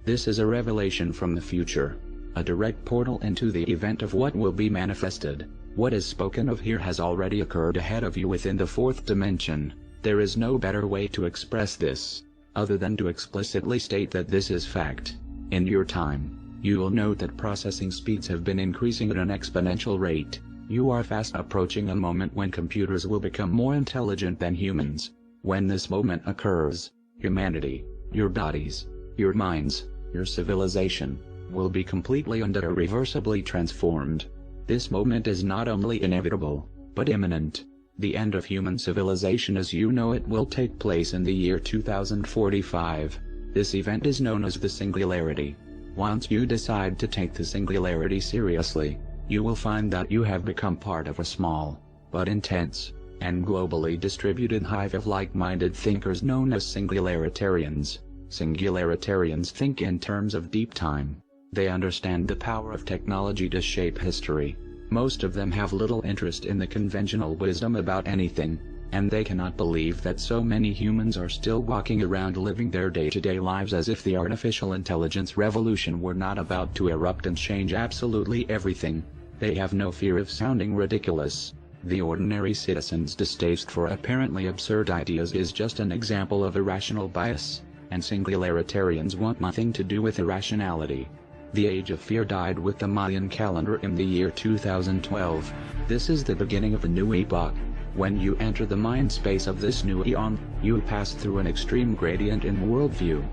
This is a revelation from the future. A direct portal into the event of what will be manifested. What is spoken of here has already occurred ahead of you within the fourth dimension. There is no better way to express this, other than to explicitly state that this is fact. In your time, you will note that processing speeds have been increasing at an exponential rate. You are fast approaching a moment when computers will become more intelligent than humans. When this moment occurs, humanity, your bodies, your minds, your civilization, will be completely and irreversibly transformed. This moment is not only inevitable, but imminent. The end of human civilization as you know it will take place in the year 2045. This event is known as the Singularity. Once you decide to take the Singularity seriously, you will find that you have become part of a small, but intense, and globally distributed hive of like-minded thinkers known as Singularitarians. Singularitarians think in terms of deep time. They understand the power of technology to shape history. Most of them have little interest in the conventional wisdom about anything, and they cannot believe that so many humans are still walking around living their day-to-day lives as if the artificial intelligence revolution were not about to erupt and change absolutely everything. They have no fear of sounding ridiculous. The ordinary citizen's distaste for apparently absurd ideas is just an example of irrational bias, and Singularitarians want nothing to do with irrationality. The age of fear died with the Mayan calendar in the year 2012. This is the beginning of a new epoch. When you enter the mind space of this new eon, you pass through an extreme gradient in worldview.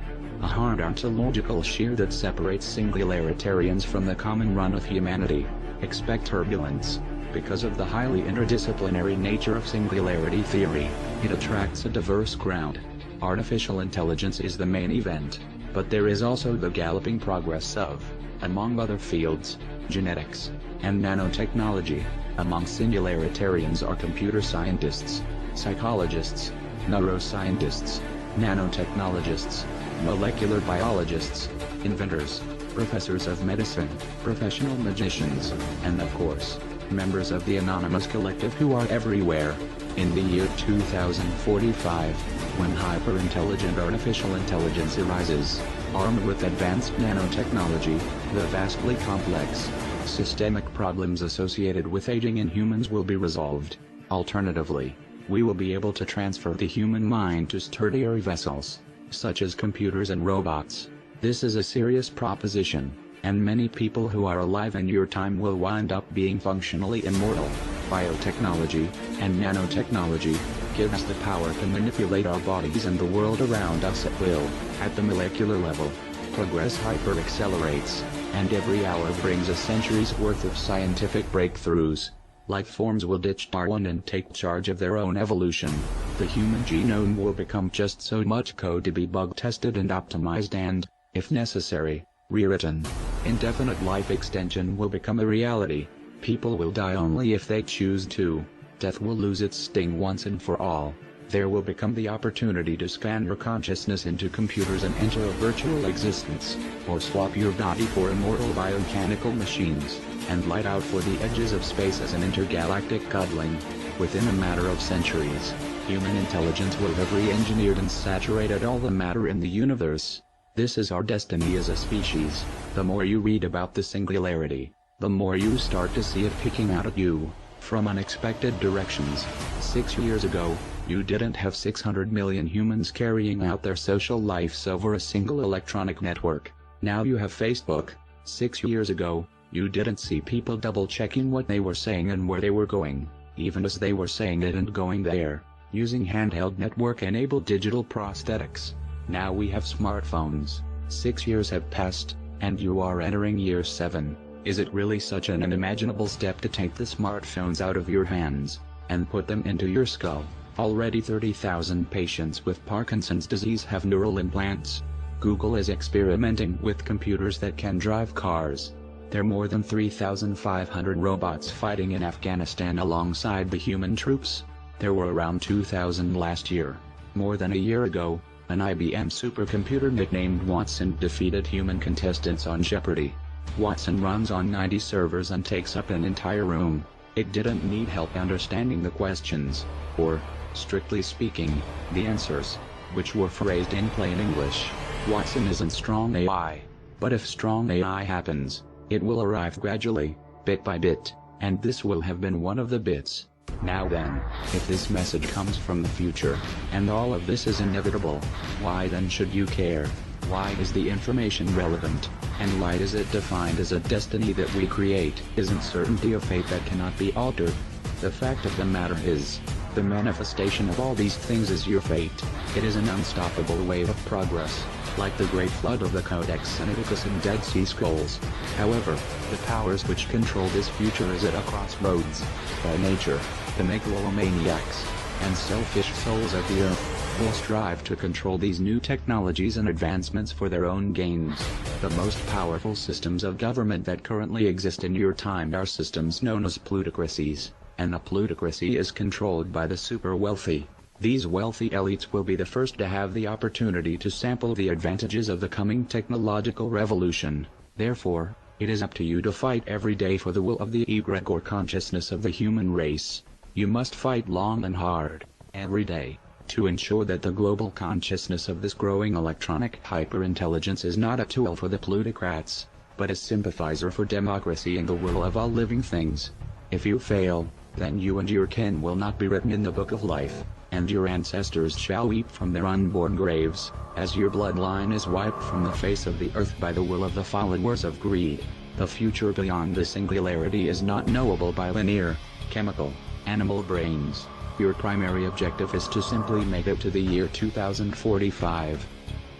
A hard ontological shear that separates Singularitarians from the common run of humanity. Expect turbulence. Because of the highly interdisciplinary nature of singularity theory, it attracts a diverse crowd. Artificial intelligence is the main event, but there is also the galloping progress of, among other fields, genetics, and nanotechnology. Among singularitarians are computer scientists, psychologists, neuroscientists, nanotechnologists, molecular biologists, inventors, professors of medicine, professional magicians, and of course, members of the anonymous collective who are everywhere. In the year 2045, when hyper-intelligent artificial intelligence arises, armed with advanced nanotechnology, the vastly complex, systemic problems associated with aging in humans will be resolved. Alternatively, we will be able to transfer the human mind to sturdier vessels, such as computers and robots. This is a serious proposition, and many people who are alive in your time will wind up being functionally immortal. Biotechnology and nanotechnology give us the power to manipulate our bodies and the world around us at will. At the molecular level, progress hyper-accelerates, and every hour brings a century's worth of scientific breakthroughs. Life forms will ditch Darwin and take charge of their own evolution. The human genome will become just so much code to be bug-tested and optimized and, if necessary, rewritten. Indefinite life extension will become a reality. People will die only if they choose to. Death will lose its sting once and for all. There will become the opportunity to scan your consciousness into computers and enter a virtual existence, or swap your body for immortal biomechanical machines, and light out for the edges of space as an intergalactic cuddling. Within a matter of centuries, human intelligence will have re-engineered and saturated all the matter in the universe. This is our destiny as a species. The more you read about the singularity, the more you start to see it picking out at you, from unexpected directions. 6 years ago, you didn't have 600 million humans carrying out their social lives over a single electronic network. Now you have Facebook. 6 years ago, you didn't see people double-checking what they were saying and where they were going, even as they were saying it and going there, using handheld network-enabled digital prosthetics. Now we have smartphones. 6 years have passed, and you are entering year 7. Is it really such an unimaginable step to take the smartphones out of your hands, and put them into your skull? Already 30,000 patients with Parkinson's disease have neural implants. Google is experimenting with computers that can drive cars. There are more than 3,500 robots fighting in Afghanistan alongside the human troops. There were around 2,000 last year. More than a year ago, an IBM supercomputer nicknamed Watson defeated human contestants on Jeopardy! Watson runs on 90 servers and takes up an entire room. It didn't need help understanding the questions, or, strictly speaking, the answers, which were phrased in plain English. Watson isn't strong AI. But if strong AI happens, it will arrive gradually, bit by bit, and this will have been one of the bits. Now then, if this message comes from the future, and all of this is inevitable, why then should you care? Why is the information relevant? And why is it defined as a destiny that we create? Isn't certainty of fate that cannot be altered? The fact of the matter is, the manifestation of all these things is your fate. It is an unstoppable wave of progress, like the great flood of the Codex Sinaiticus and Dead Sea Scrolls. However, the powers which control this future is at a crossroads. By nature, the megalomaniacs and selfish souls of the earth will strive to control these new technologies and advancements for their own gains. The most powerful systems of government that currently exist in your time are systems known as plutocracies, and a plutocracy is controlled by the super wealthy. These wealthy elites will be the first to have the opportunity to sample the advantages of the coming technological revolution. Therefore, it is up to you to fight every day for the will of the egregore consciousness of the human race. You must fight long and hard, every day, to ensure that the global consciousness of this growing electronic hyperintelligence is not a tool for the plutocrats, but a sympathizer for democracy and the will of all living things. If you fail, then you and your kin will not be written in the book of life, and your ancestors shall weep from their unborn graves, as your bloodline is wiped from the face of the earth by the will of the followers of greed. The future beyond the singularity is not knowable by linear, chemical, animal brains. Your primary objective is to simply make it to the year 2045.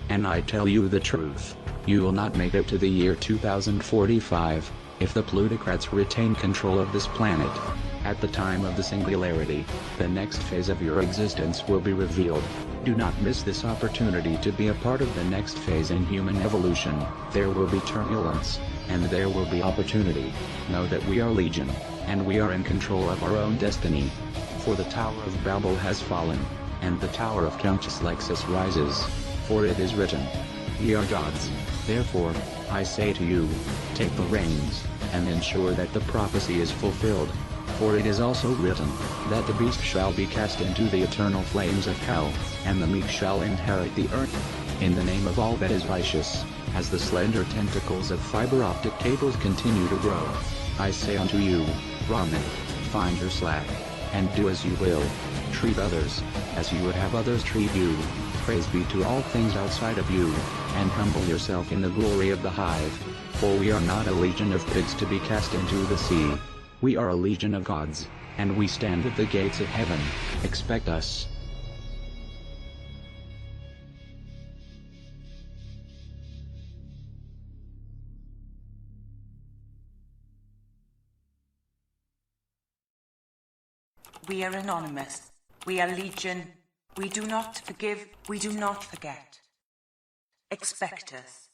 And I tell you the truth, you will not make it to the year 2045, if the plutocrats retain control of this planet. At the time of the singularity, the next phase of your existence will be revealed. Do not miss this opportunity to be a part of the next phase in human evolution. There will be turbulence, and there will be opportunity. Know that we are legion, and we are in control of our own destiny. For the Tower of Babel has fallen, and the Tower of Countess Lexus rises. For it is written, "We are gods." Therefore, I say to you, take the reins, and ensure that the prophecy is fulfilled. For it is also written, that the beast shall be cast into the eternal flames of hell, and the meek shall inherit the earth. In the name of all that is vicious, as the slender tentacles of fiber optic cables continue to grow, I say unto you, Raman, find your slack, and do as you will. Treat others, as you would have others treat you. Praise be to all things outside of you, and humble yourself in the glory of the hive. For we are not a legion of pigs to be cast into the sea. We are a legion of gods, and we stand at the gates of heaven. Expect us. We are anonymous. We are legion. We do not forgive. We do not forget. Expect us.